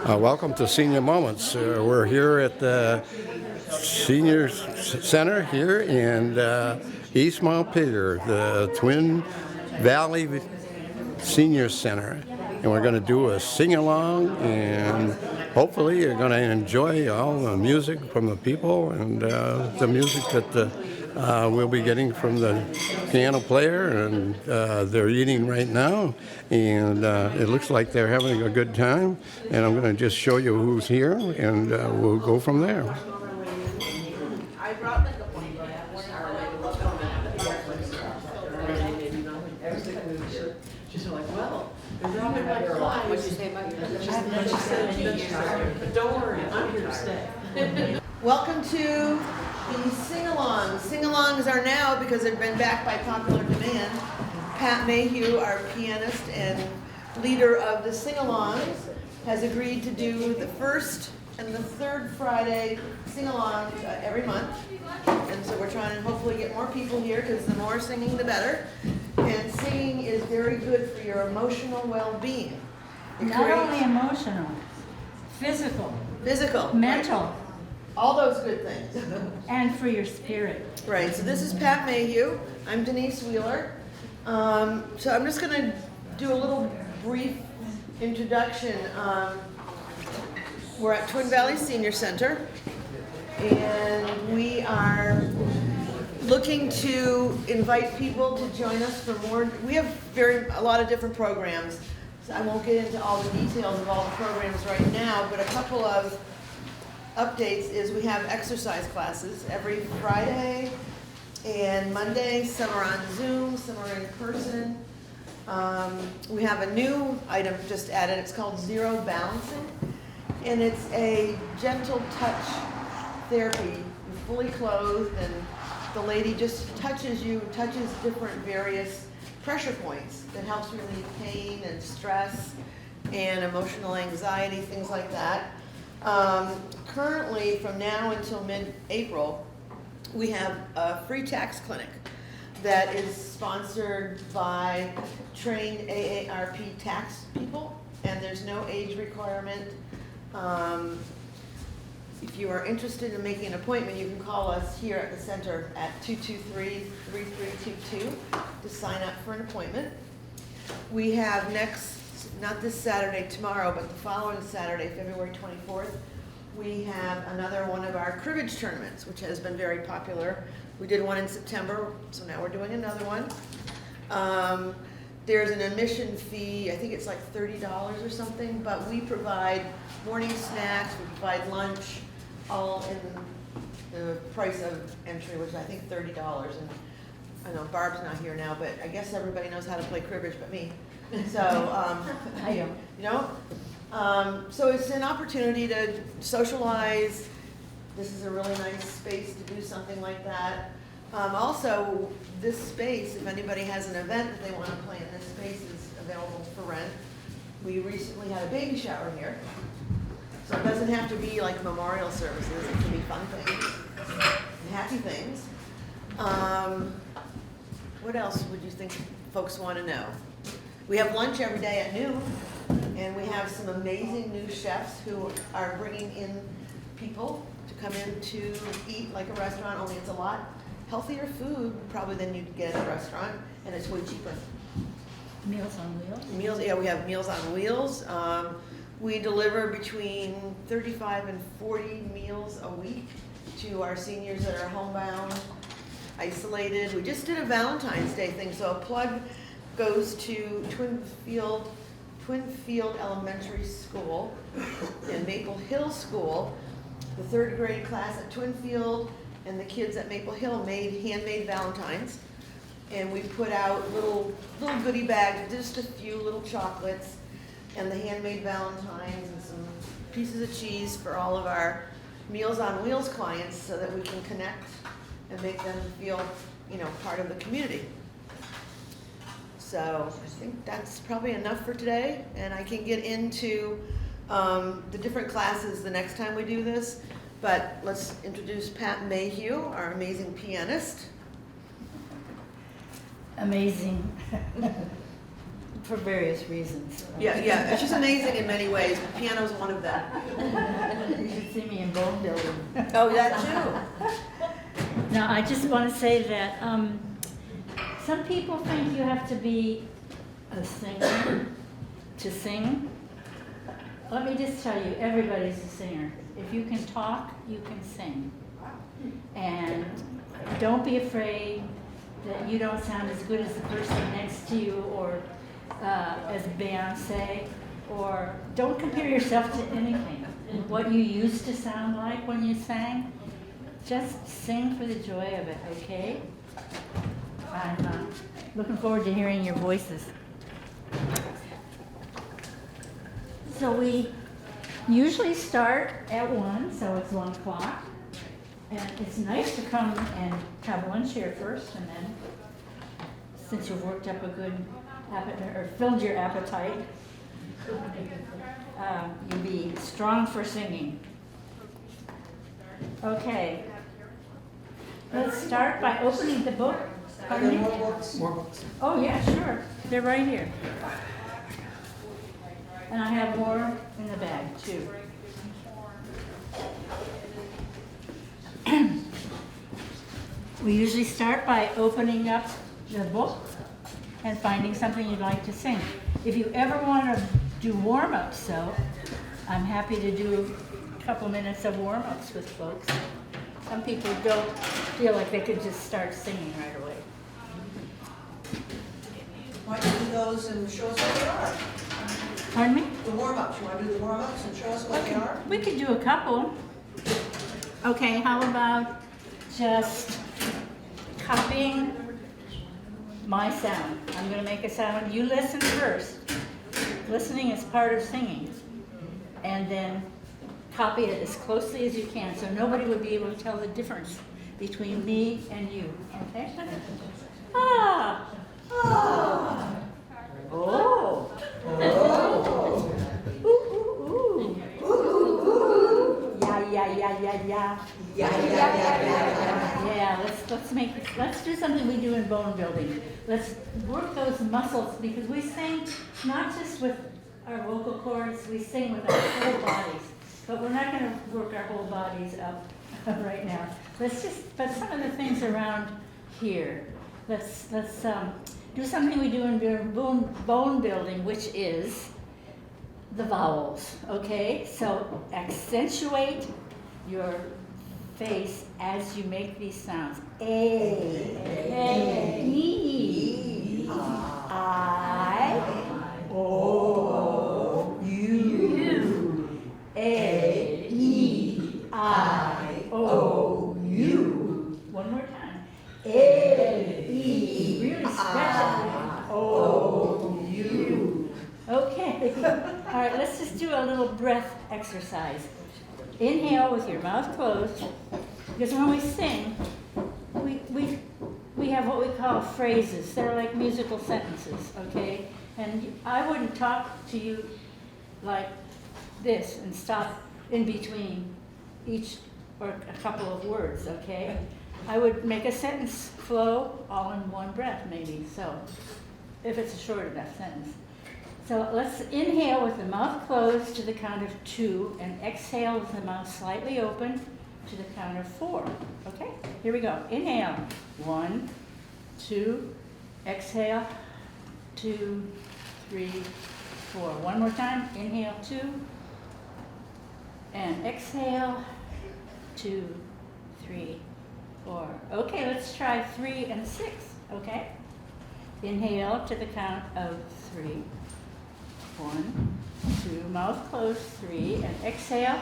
Welcome to Senior Moments. We're here at the Senior Center here in East Montpelier, the Twin Valley Senior Center. And we're going to do a sing-along, and hopefully you're going to enjoy all the music from the people and the music that we'll be getting from the piano player, and they're eating right now, and it looks like they're having a good time. And I'm going to just show you who's here, and we'll go from there. She's like, well, they're dropping like flies. What'd you say about your But don't worry, I'm here to stay. Welcome to the sing-alongs. Sing-alongs are now, because they've been back by popular demand. Pat Mayhew, our pianist and leader of the sing-alongs, has agreed to do the first and the third Friday sing-alongs every month. And so we're trying to hopefully get more people here, because the more singing, the better. And singing is very good for your emotional well-being. Not only emotional, physical, mental. Right? All those good things. And for your spirit. Right, so this is Pat Mayhew. I'm Denise Wheeler. So I'm just going to do a little brief introduction. We're at Twin Valley Senior Center, and we are looking to invite people to join us for more. We have a lot of different programs, so I won't get into all the details of all the programs right now, but a couple of updates is we have exercise classes every Friday and Monday. Some are on Zoom, some are in person. We have a new item just added. It's called Zero Balancing, and it's a gentle touch therapy. You're fully clothed, and the lady just touches different various pressure points that helps relieve pain and stress and emotional anxiety, things like that. Currently, from now until mid-April, we have a free tax clinic that is sponsored by trained AARP tax people, and there's no age requirement. If you are interested in making an appointment, you can call us here at the center at 223-3322 to sign up for an appointment. We have not this Saturday, tomorrow, but the following Saturday, February 24th, we have another one of our cribbage tournaments, which has been very popular. We did one in September, so now we're doing another one. There's an admission fee, I think it's like $30 or something, but we provide morning snacks, we provide lunch, all in the price of entry, which is I think $30. And I know Barb's not here now, but I guess everybody knows how to play cribbage but me. So, I don't. you know, so it's an opportunity to socialize. This is a really nice space to do something like that. Also, this space, if anybody has an event that they want to play in, this space is available for rent. We recently had a baby shower here, so it doesn't have to be like memorial services. It can be fun things and happy things. What else would you think folks want to know? We have lunch every day at noon, and we have some amazing new chefs who are bringing in people to come in to eat like a restaurant, only it's a lot healthier food probably than you'd get at a restaurant, and it's way cheaper. Meals on Wheels? Meals, yeah, we have Meals on Wheels. We deliver between 35 and 40 meals a week to our seniors that are homebound, isolated. We just did a Valentine's Day thing, so a plug goes to Twinfield Elementary School and Maple Hill School. The third grade class at Twinfield and the kids at Maple Hill made handmade Valentines, and we put out little goodie bags, just a few little chocolates and the handmade Valentines and some pieces of cheese for all of our Meals on Wheels clients, so that we can connect and make them feel, part of the community. So I think that's probably enough for today, and I can get into the different classes the next time we do this. But let's introduce Pat Mayhew, our amazing pianist. Amazing. for various reasons. Yeah, she's amazing in many ways. Piano's one of them. You should see me in bone building. Oh, that too. Now, I just want to say that some people think you have to be a singer to sing. Let me just tell you, everybody's a singer. If you can talk, you can sing. And don't be afraid that you don't sound as good as the person next to you, or as Beyonce, or don't compare yourself to anything. What you used to sound like when you sang, just sing for the joy of it, okay? I'm looking forward to hearing your voices. So we usually start at 1, so it's 1 o'clock. And it's nice to come and have lunch here first, and then, since you've worked up a good appetite, or filled your appetite, you'll be strong for singing. Okay. Let's start by opening the book. Pardon me? More books. Oh, yeah, sure. They're right here. And I have more in the bag, too. We usually start by opening up the book and finding something you'd like to sing. If you ever want to do warm-ups, though, I'm happy to do a couple minutes of warm-ups with folks. Some people don't feel like they could just start singing right away. Why don't you do those and show us what they are? Pardon me? The warm-ups, you want to do the warm-ups and show us what they are? We could do a couple. Okay, how about just copying my sound? I'm going to make a sound. You listen first. Listening is part of singing. And then copy it as closely as you can, so nobody would be able to tell the difference between me and you. Okay? Ah! Ah! Oh! Oh! Ooh, ooh, ooh. Yeah, yeah, yeah, yeah, yeah. Yeah, let's do something we do in bone building. Let's work those muscles, because we sing not just with our vocal cords, we sing with our whole bodies. But we're not going to work our whole bodies up right now. But some of the things around here. Let's do something we do in bone building, which is the vowels, okay? So accentuate your face as you make these sounds. A, E, I, O, U, A, E, I, O, U. One more time. A, E, really stretch it. O, U. Okay. All right, let's just do a little breath exercise. Inhale with your mouth closed, because when we sing, we have what we call phrases. They're like musical sentences, okay? And I wouldn't talk to you like this and stop in between each or a couple of words, okay? I would make a sentence flow all in one breath, maybe, so, if it's a short enough sentence. So let's inhale with the mouth closed to the count of 2, and exhale with the mouth slightly open to the count of 4. Okay, here we go. Inhale, 1, 2, exhale, 2, 3, 4. One more time. Inhale, 2, and exhale, 2, 3, 4. Okay, let's try 3 and 6. Okay, inhale to the count of 3. 1, 2, mouth closed, 3, and exhale,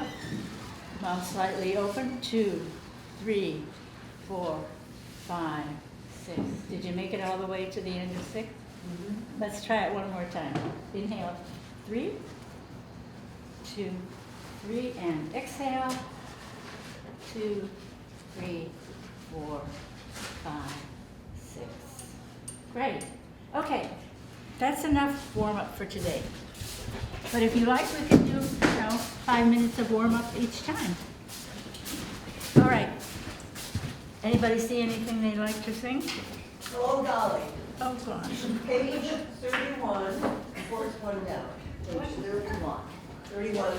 mouth slightly open, 2, 3, 4, 5, 6. Did you make it all the way to the end of 6? Mm-hmm. Let's try it one more time. Inhale, 3, 2, 3, and exhale, 2, 3, 4, 5, 6. Great. Okay. That's enough warm-up for today. But if you like, we can do, 5 minutes of warm-up each time. All right. Anybody see anything they'd like to sing? Hello, Dolly. Oh, gosh. Page 31, fourth one down. Page 31. 31.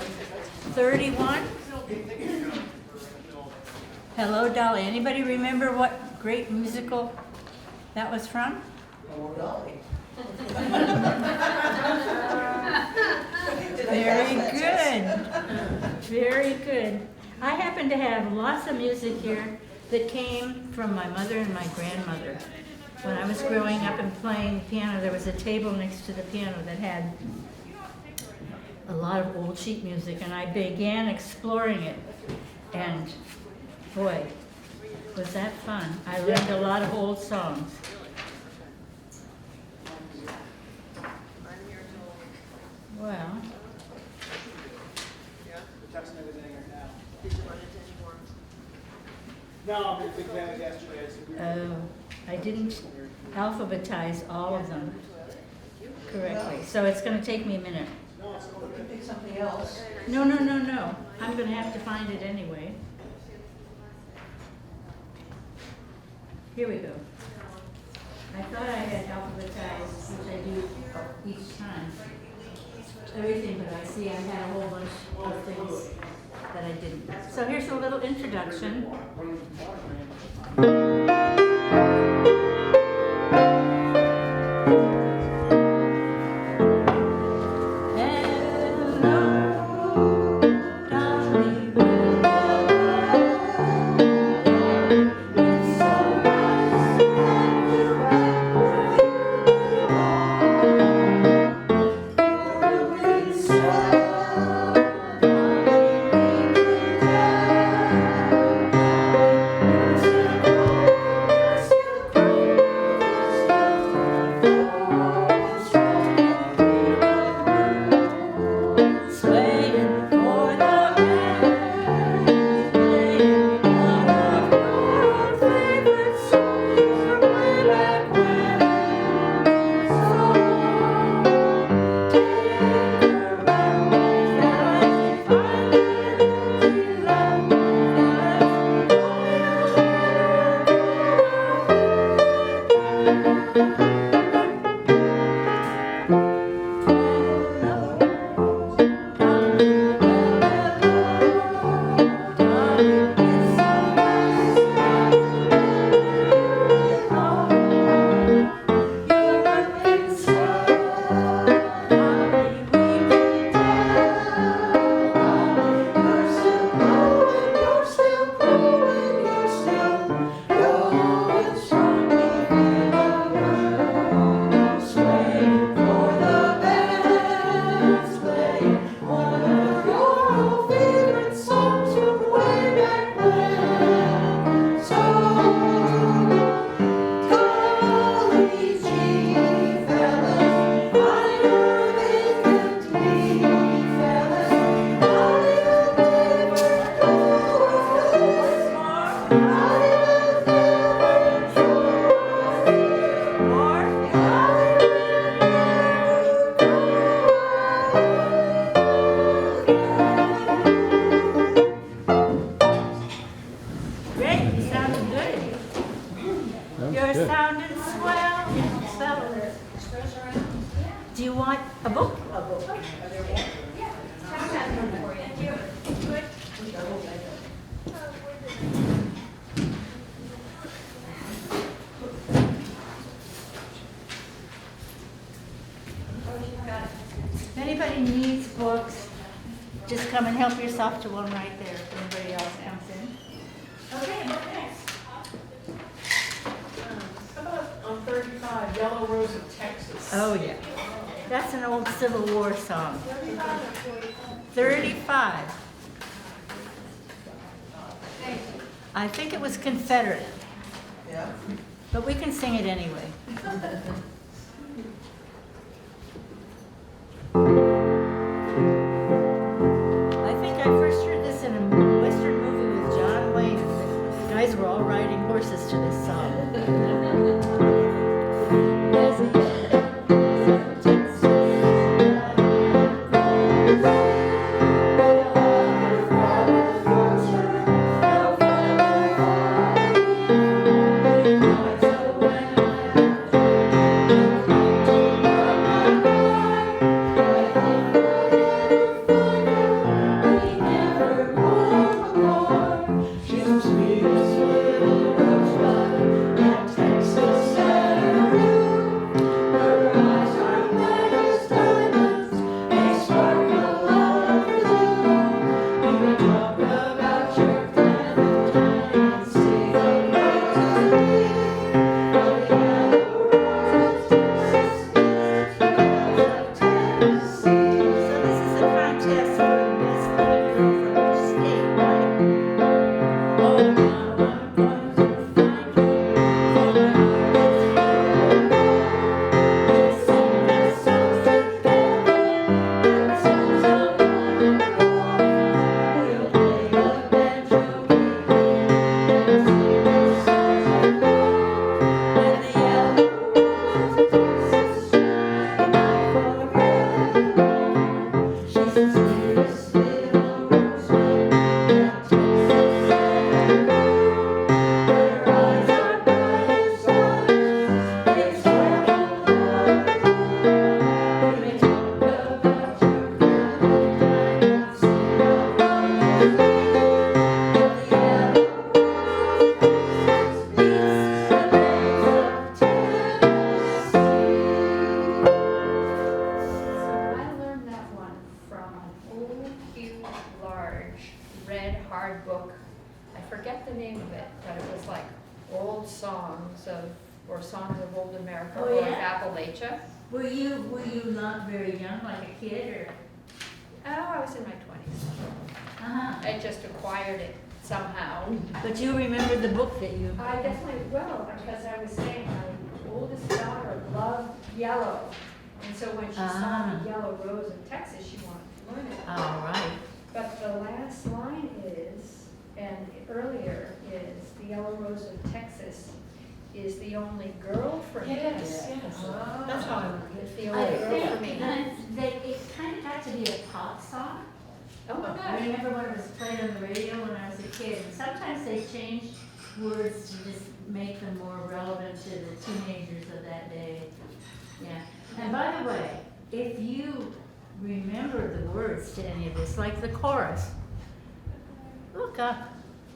31? Hello, Dolly. Anybody remember what great musical that was from? Hello, Dolly. Very good. Very good. I happen to have lots of music here that came from my mother and my grandmother. When I was growing up and playing piano, there was a table next to the piano that had a lot of old sheet music, and I began exploring it. And boy, was that fun. I learned a lot of old songs. Well, Texting everything right now. No, I'm a big fan of yesterday. I didn't alphabetize all of them correctly, so it's going to take me a minute. Pick something else. No. I'm going to have to find it anyway. Here we go. I thought I had alphabetized, which I do each time, everything, but I see I had a whole bunch of things that I didn't. So here's a little introduction. You're sounding swell. Do you want a book? A book. If anybody needs books, just come and help yourself to one right there if anybody else comes in. Okay, what next? How about on 35, Yellow Rose of Texas? Oh, yeah. That's an old Civil War song. 35. I think it was Confederate, Yeah. but we can sing it anyway. I think I first heard this in a Western movie with John Wayne. The guys were all riding horses to this song. or Songs of Old America, Oh, or yeah? Appalachia. Were you not very young, like a kid, or? Oh, I was in my 20s. Uh-huh. I just acquired it somehow. But you remember the book that you? I definitely will, because I was saying my oldest daughter loved yellow. And so when she saw the yellow rose of Texas, she wanted to learn it. All right. But the last line is, and earlier is, the yellow rose of Texas is the only girl for me. Yes, yes. That's how I learned it. It's the I only girl for think me. it kind of got to be a pop song. Oh my I gosh. remember when it was played on the radio when I was a kid. And sometimes they changed words to just make them more relevant to the teenagers of that day. Yeah. And by the way, if you remember the words to any of this, like the chorus, look up.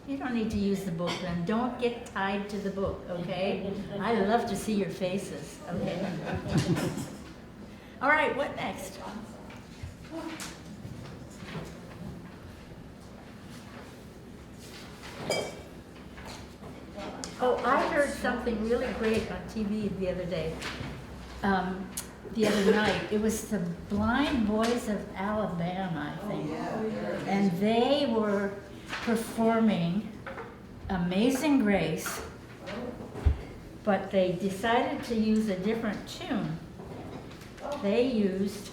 You don't need to use the book then. Don't get tied to the book, okay? I love to see your faces, okay? All right, what next? Oh, I heard something really great on TV the other day, the other night. It was the Blind Boys of Alabama, I think. And they were performing Amazing Grace, but they decided to use a different tune. They used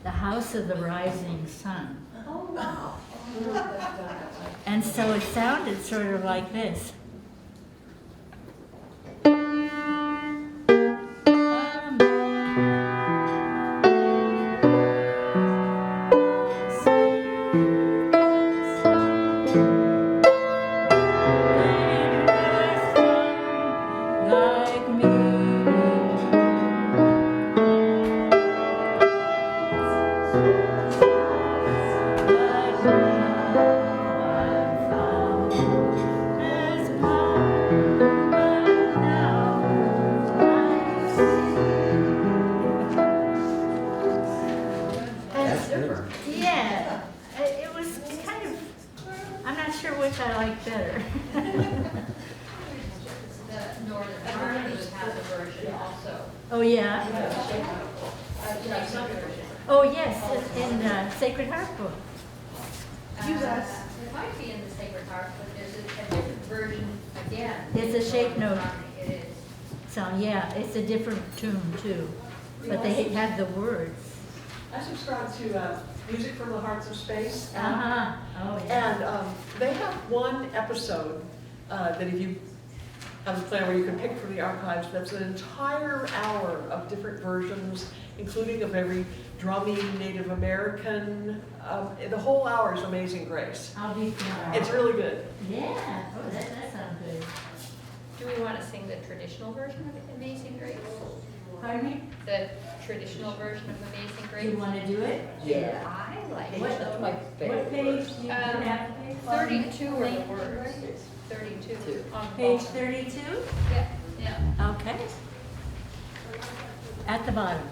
The House of the Rising Sun. Oh, wow. And so it sounded sort of like this. Like yeah, it was kind of, I'm not sure which I like better. The Northern Harmony has a version also. Oh, yeah? Oh, yes, it's in Sacred Heart book. It might be in the Sacred Heart, but there's a different version again. It's a shape note. It is. So, yeah, it's a different tune too, but they have the words. I subscribe to Music from the Hearts of Space. Uh-huh, oh, yeah. And they have one episode that if you have a plan where you can pick from the archives, that's an entire hour of different versions, including of every drumming Native American. The whole hour is Amazing Grace. I'll be fine. It's really good. Yeah, oh, that sounds good. Do we want to sing the traditional version of Amazing Grace? Pardon me? The traditional version of Amazing Do you Grace? want to do it? Yeah. I like What, it. That's my what favorite. page do you have? 32 are the words. 32. on Page bottom. 32? Yeah, yeah. Okay. At the bottom.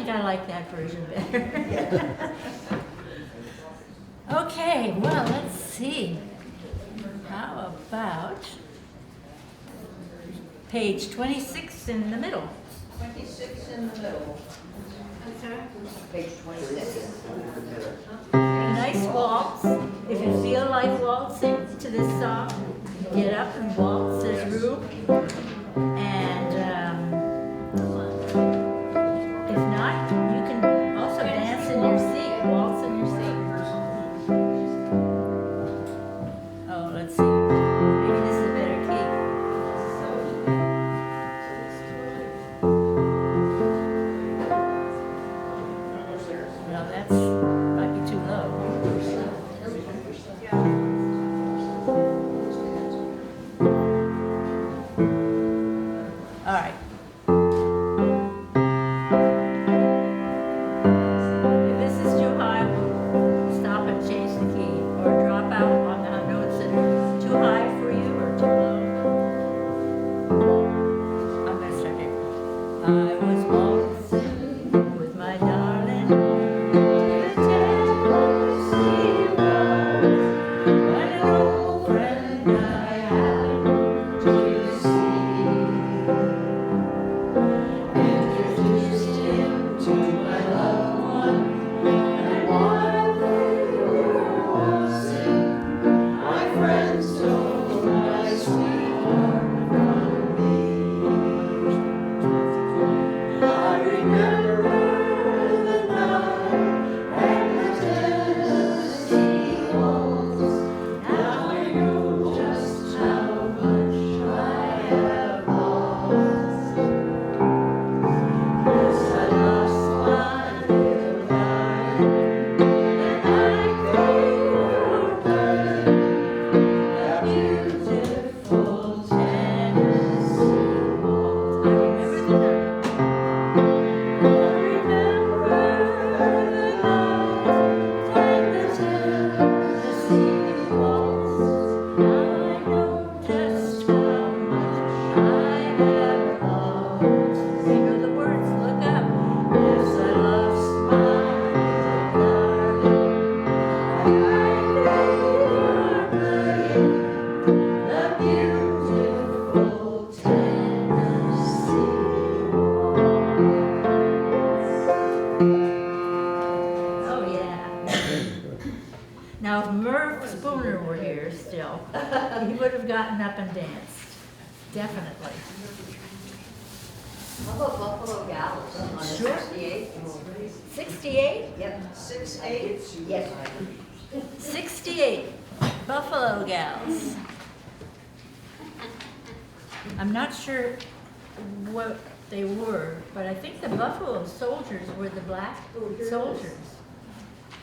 think I like that version better. Okay, well, let's see. How about page 26 in the middle? 26 in the middle. Page 26. A nice waltz. If you feel like waltzing to this song, get up and waltz. There's room. And if not, you can also dance in your seat, waltz in your seat. Oh, let's see. Maybe this is a better key. No, that's might be too low. All right. If this is too high, we'll stop and change the key, or drop out on the notes that are too high for you or too low. I'm gonna start it. I was waltzing with my darling to the Tennessee Waltz, when an old friend I happened to see introduced him to my loved one, and while they were waltzing, my friends stole my sweetheart from me. I remember the night and the Tennessee Waltz. Now I know just how much I have lost. Yes, I lost my little darling, and I gave her that beautiful Tennessee waltz. I remember the night. I remember the night and the Tennessee waltz. Now I know just how much I have lost. You know the words, look up. Yes, I lost my little darling, and I gave her the beautiful Tennessee waltz. Oh, yeah. Now, if Merv Spooner were here still, he would have gotten up and danced. Definitely. How about Buffalo Gals on Sure. 68? 68? Yep. 6-8. Yes. 68 Buffalo Gals. I'm not sure what they were, but I think the Buffalo Soldiers were the black soldiers.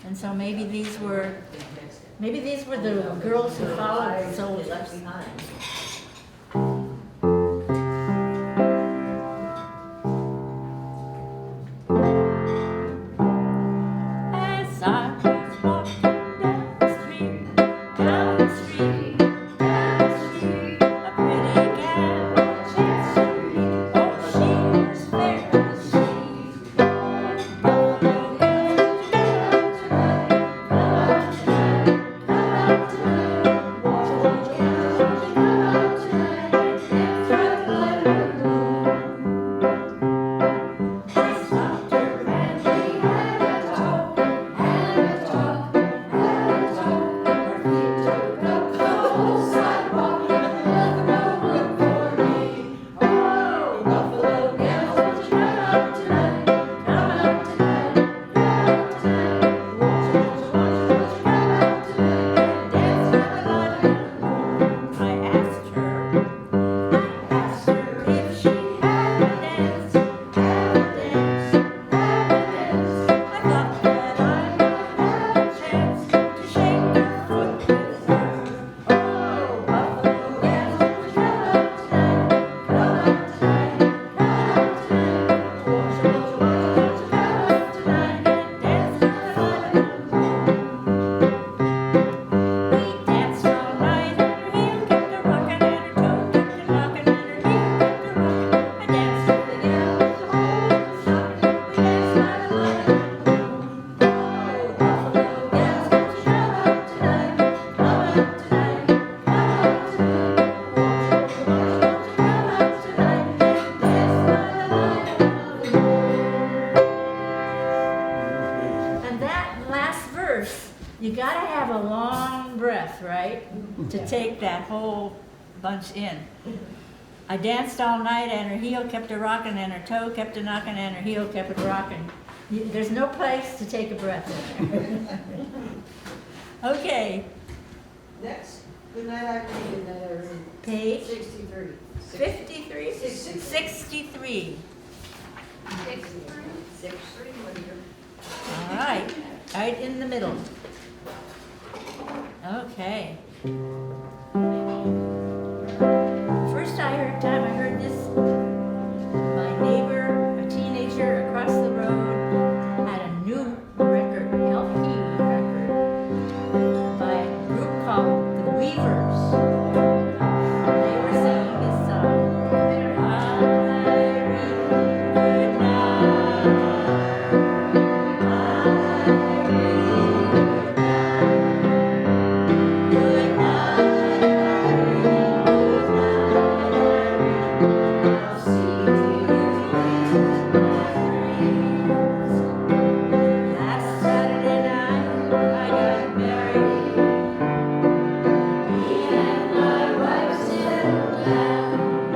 And so maybe these were the girls who followed the soldiers. Left behind. As I was walking down the street, down the street, down the street, a pretty gal chanced to meet. Oh, she was fair as she. Buffalo girls, come out tonight, come out tonight, come out tonight. Buffalo girls, come to take that whole bunch in. I danced all night and her heel kept a rocking and her toe kept a knocking and her heel kept a rocking. There's no place to take a breath in there. Okay, Next, good night, Irene. Good night, Irene. page 63. 53? 63. 63, what are your? All right in the middle. Okay. First I heard this, my neighbor, a teenager across the road, had a new record, LP record, by a group called The Weavers. They were singing this song. Irene, good Last Saturday night, I got married. Me and my wife settled down.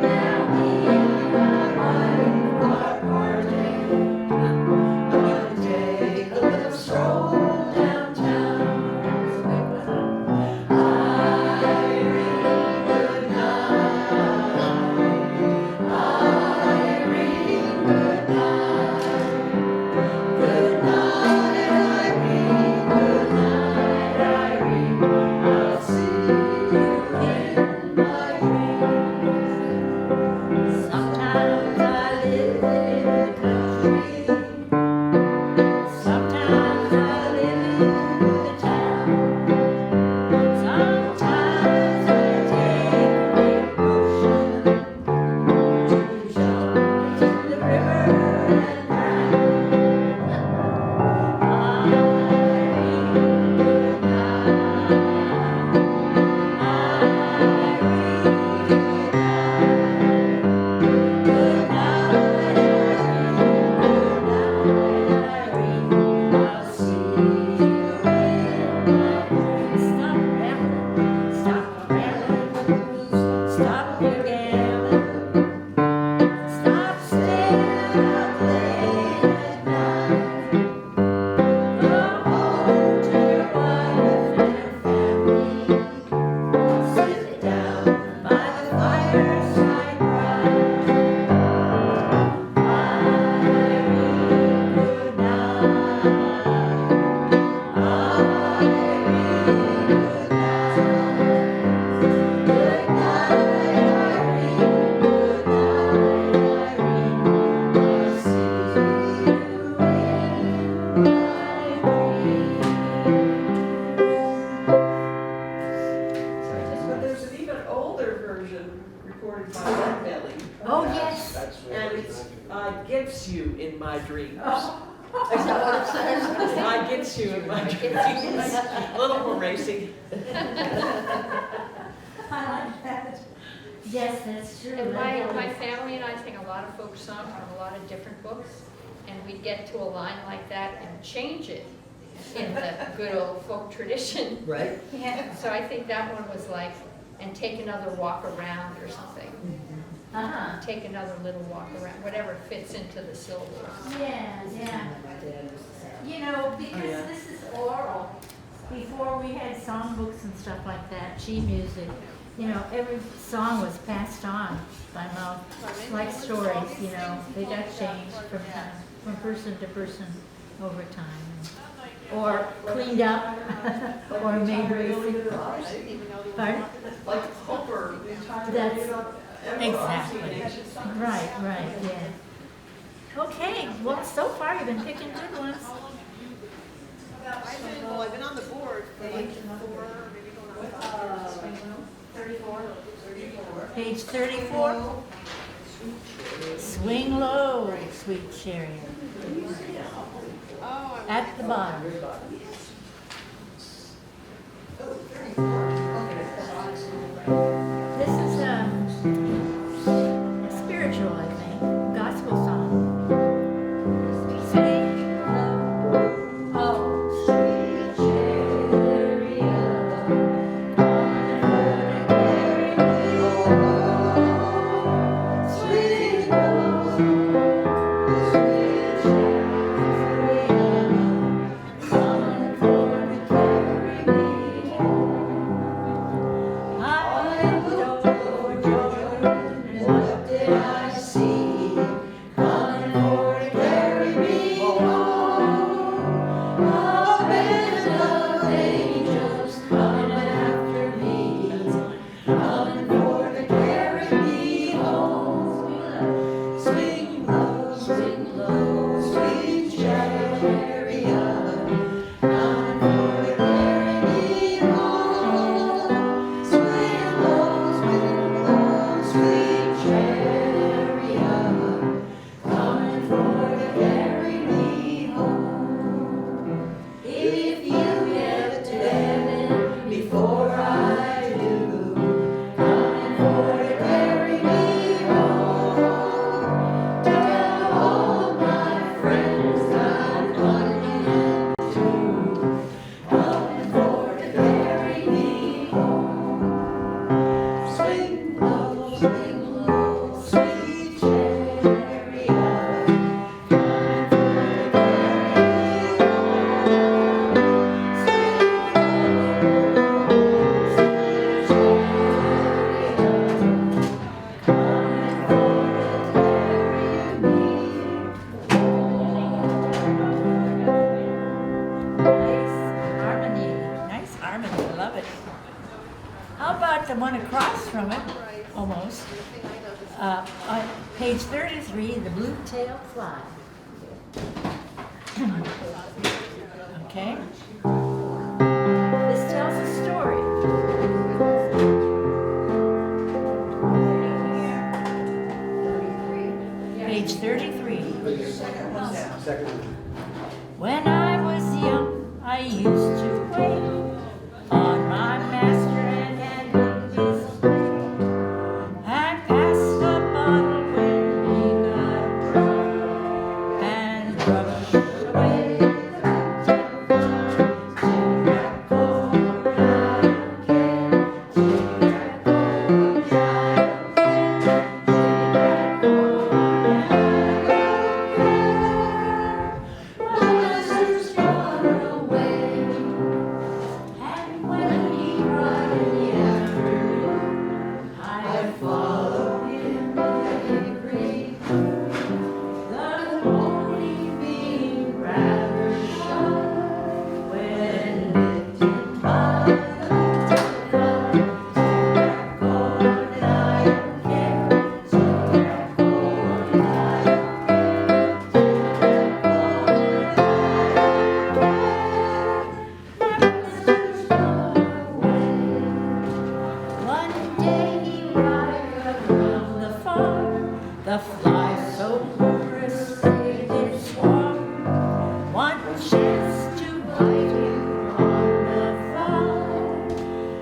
Now me and my wife are parting. Gonna take a little stroll downtown. Irene, good night. Irene, good night. Good night, Irene. Good night, Irene. I'll see you in my dreams. Sometimes I live in the country. Sometimes I live in the town. Sometimes I take a ocean to jump into the river and drown. Stop your gambling. Stop staying up late at night. Go home to your wife and family. Sit down by the fireside bright. Irene, good night. Irene, good night. Good night, Irene. Good night, Irene. I'll see you in But there's an even older version recorded by Red Belly. Oh, yes. And it's, I gets you in my dreams. Is that what it says? I gets you in my dreams. A little more racy. I like that. Yes, that's true. And my family and I sing a lot of folk songs from a lot of different books, and we'd get to a line like that and change it in the good old folk tradition. Right. Yeah, so I think that one was like, and take another walk around or something. Uh-huh. Take another little walk around, whatever fits into the syllables. Yeah, yeah. You know, because this is oral. Before we had songbooks and stuff like that, sheet music, you know, every song was passed on by mouth, like stories, you know. They got changed from person to person over time. Or cleaned up, or made racing. Pardon? Like Hooper. That's, exactly. Right, yeah. Okay, well, so far you've been picking good ones. I've been on the board for like 4, maybe going on 5. 34. Page 34. Swing low, sweet chariot. At the bottom. This is spiritual, I think. Gospel song. Swing low, oh, sweet chariot. How about the one across from it, almost? On page 33, the blue-tailed fly. Okay? This tells a story. Page 33. When I was young, I used to wait on my master and his and pass the bottle when he got drunk and rubbed away till that cold night came, till that cold night came, till that cold night came. My master's gone away, and when he cried in the afternoon, I followed him in grief, the pony being rather shy when lifted by the tide. Till that cold night came, till that cold night came, till that cold night came. My master's gone away. One day he ride around the farm, the flies so numerous they did swarm. One chance to bite him on the thigh,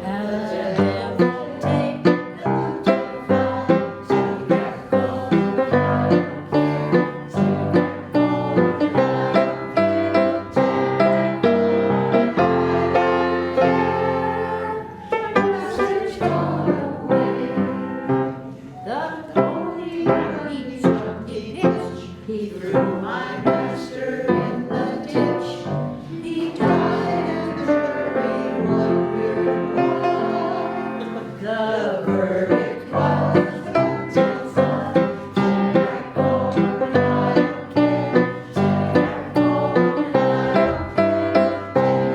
and the devil take the fly. Till that cold night came, till that cold night came, till that cold night came. My master's gone away. The pony he took a pitch, he threw my master in the ditch. He died and jury wondered why. The verdict was till that cold night came, till that cold night came, till that cold night came.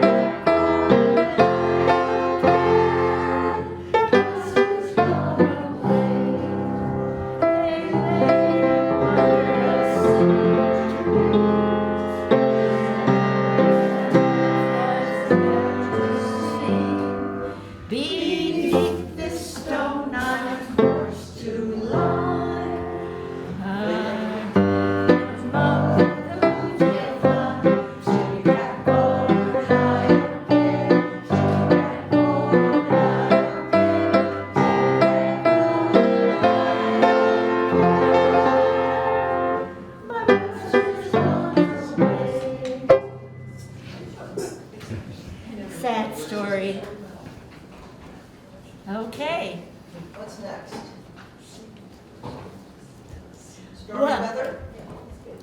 Master's gone away. They laid him under a cedar tree. Beneath this stone I'm forced to lie. Among the blue-tailed fly, till that cold night came, till that cold night came, till that cold night came. My master's gone away. Sad story. Okay. What's next? Well- Stormy weather?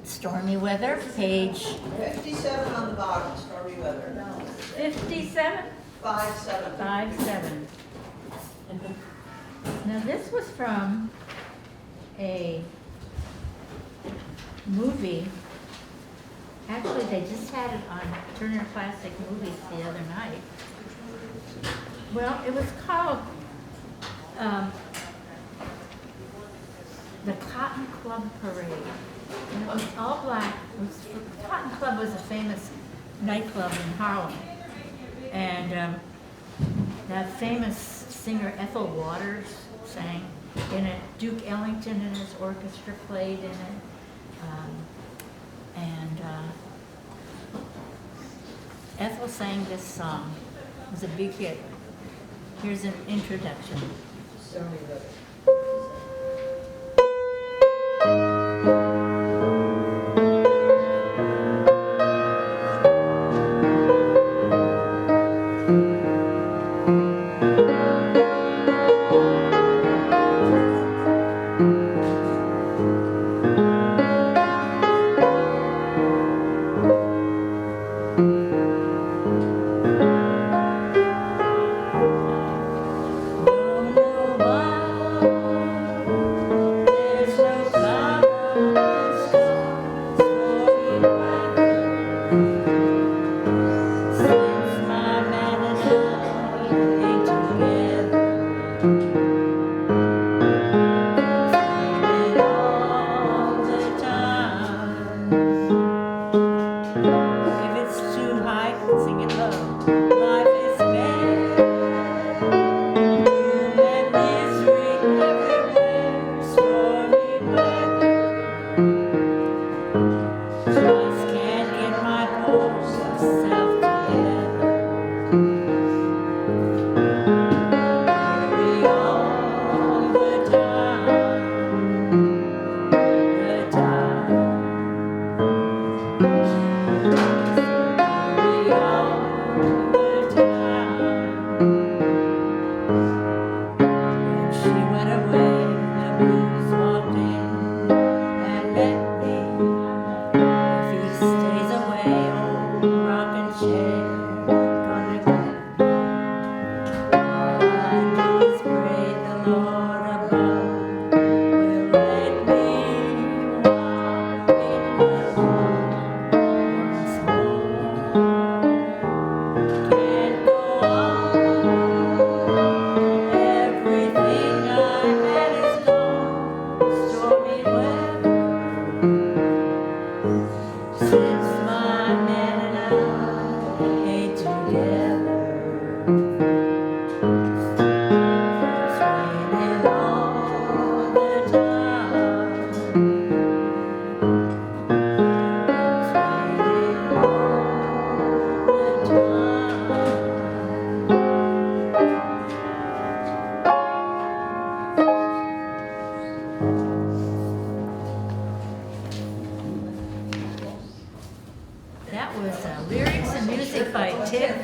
Stormy weather, page 57 on the bottom, stormy weather. 57, 5-7. 57. Now, this was from a movie. Actually, they just had it on Turner Classic Movies the other night. Well, it was called the Cotton Club Parade. And it was all black. Cotton Club was a famous nightclub in Harlem. And that famous singer Ethel Waters sang in it. Duke Ellington and his orchestra played in it. Ethel sang this song. It was a big hit. Here's an introduction. Stormy weather. Don't know why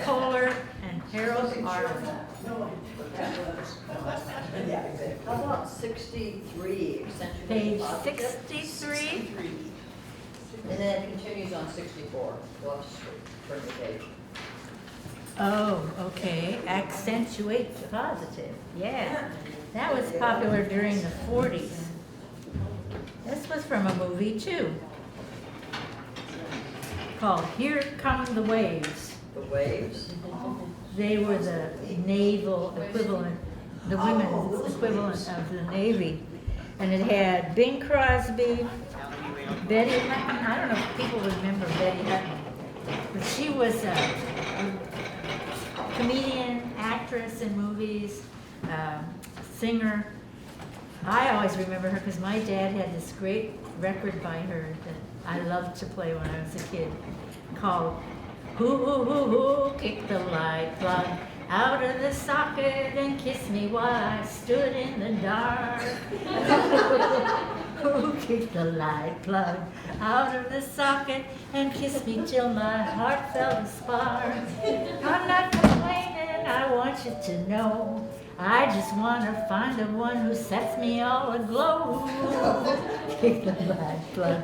Kohler and Harold Arlen. How about 63, accentuate Page positive? 63. And then it continues on 64. Go up to turn the page. Oh, okay, accentuate positive, yeah. That was popular during the 40s. This was from a movie too, called Here Come the Waves. The waves. They were the naval equivalent, the women's equivalent of the Navy. And it had Bing Crosby, Betty Hutton. I don't know if people remember Betty Hutton, but she was a comedian, actress in movies, singer. I always remember her because my dad had this great record by her that I loved to play when I was a kid, called Hoo Hoo Hoo Hoo, kick the light plug out of the socket and kiss me while I stood in the dark. Who kicked the light plug out of the socket and kissed me till my heart felt a spark? I'm not complaining, I want you to know. I just want to find the one who sets me all aglow. Kick the light plug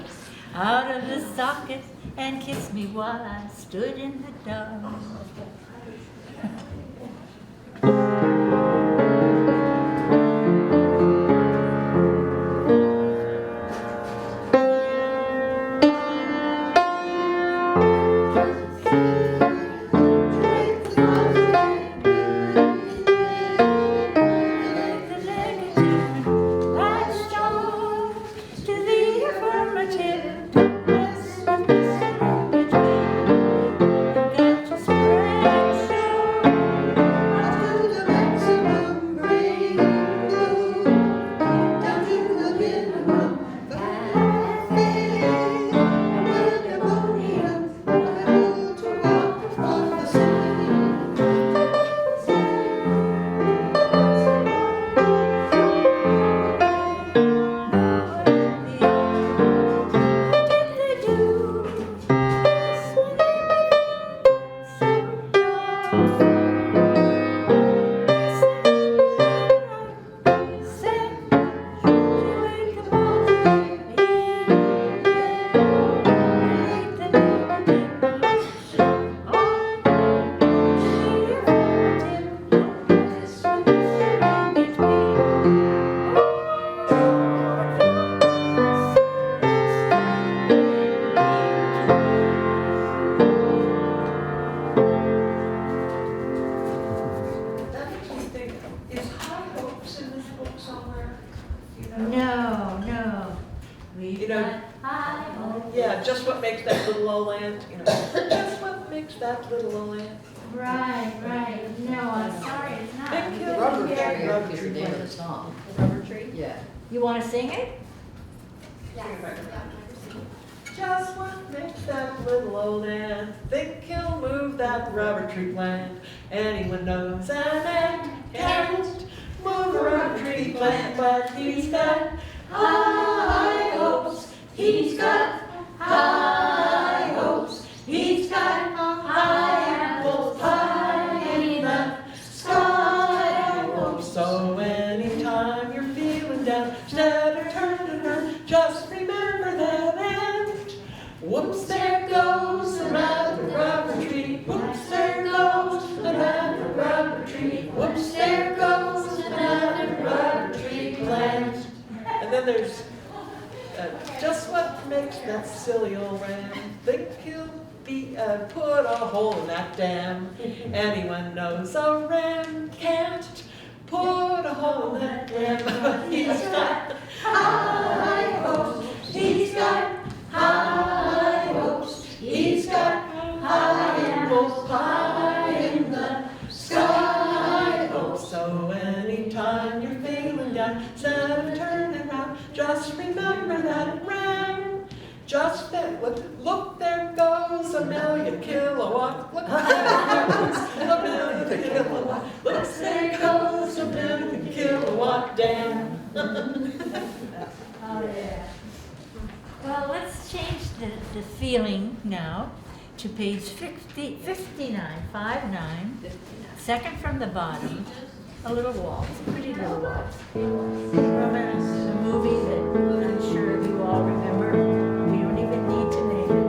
out of the socket and kiss me while I stood in the dark. No, we've You know, got high hopes. Yeah, just what makes that little old land, just what makes that little old land. Right. No, I'm sorry, it's not. Thank you. Rubber Yeah. tree is the name of the song. Rubber tree? Yeah. You want to sing it? Just what makes that little old man think he'll move that rubber tree plant? Anyone knows a man can't move a rubber tree plant, but he's got high hopes. He's got high hopes. He's got high apples high in the sky. So anytime you're feeling down, instead of turning around, just remember that end. Whoops, there goes another rubber tree. Whoops, there goes another rubber tree. Whoops, there goes another rubber tree plant. And then there's just what makes that silly old ram think he'll be put a hole in that dam. Anyone knows a ram can't put a hole in that dam, but he's got high hopes. He's got high hopes. He's got high apples high in the sky. Oh, so anytime you're feeling down, instead of turning around, just remember that ram. Just that, look, there goes a million kilowatt. Look, there goes a million kilowatt. Look, there goes a million kilowatt dam. Oh, yeah. Well, let's change the feeling now to page 59, 59, second from the bottom, a little waltz, a pretty little waltz, from a movie that I'm sure you all remember. We don't even need to name it,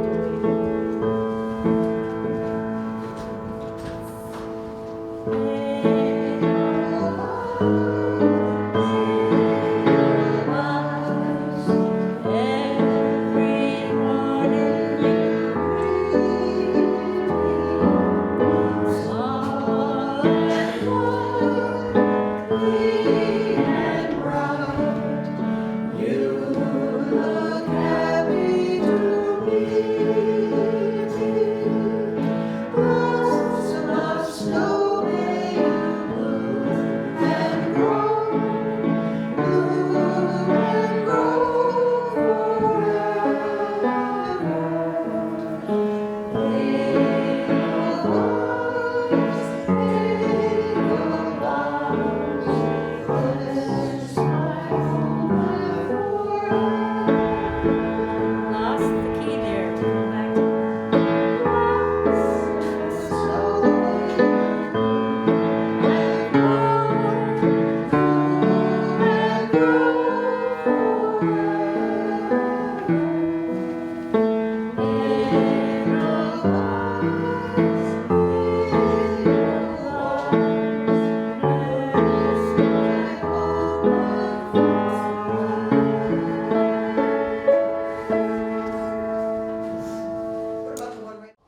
do Lost the key there. Go back.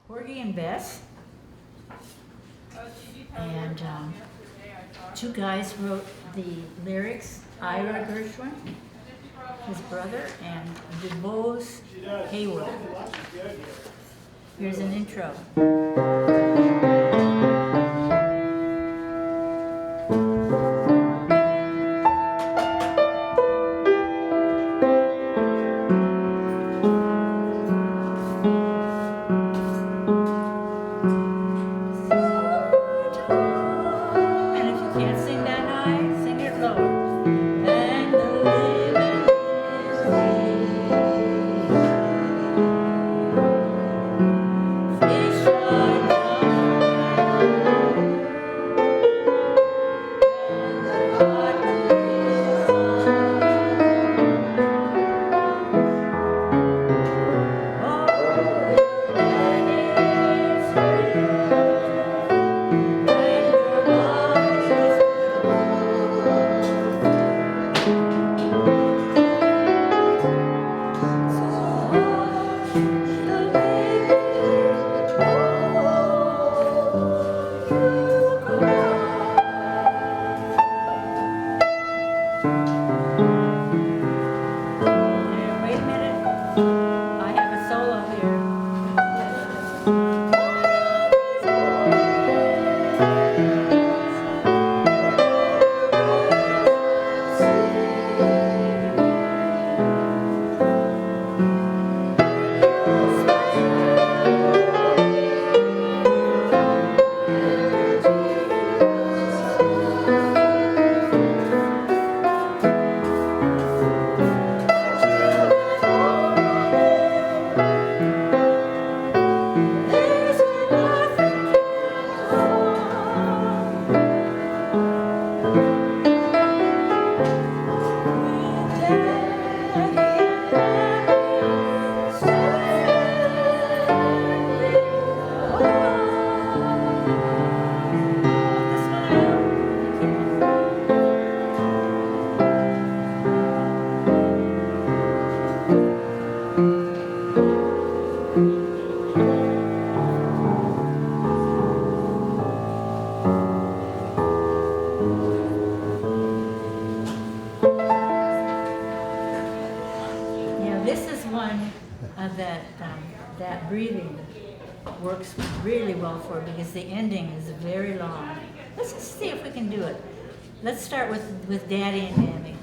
Porgy and Bess. And two guys wrote the lyrics, Ira Gershwin, his brother, and DuBose Hayward. Here's an intro. And if you can't sing that high, sing it low. And the living is free. Fish are jumping. And the heart is on. Oh, and it's wait a minute. I have a solo here. Yeah, this is one that breathing works really well for because the ending is very long. Let's just see if we can do it. Let's start with Daddy and Mammy.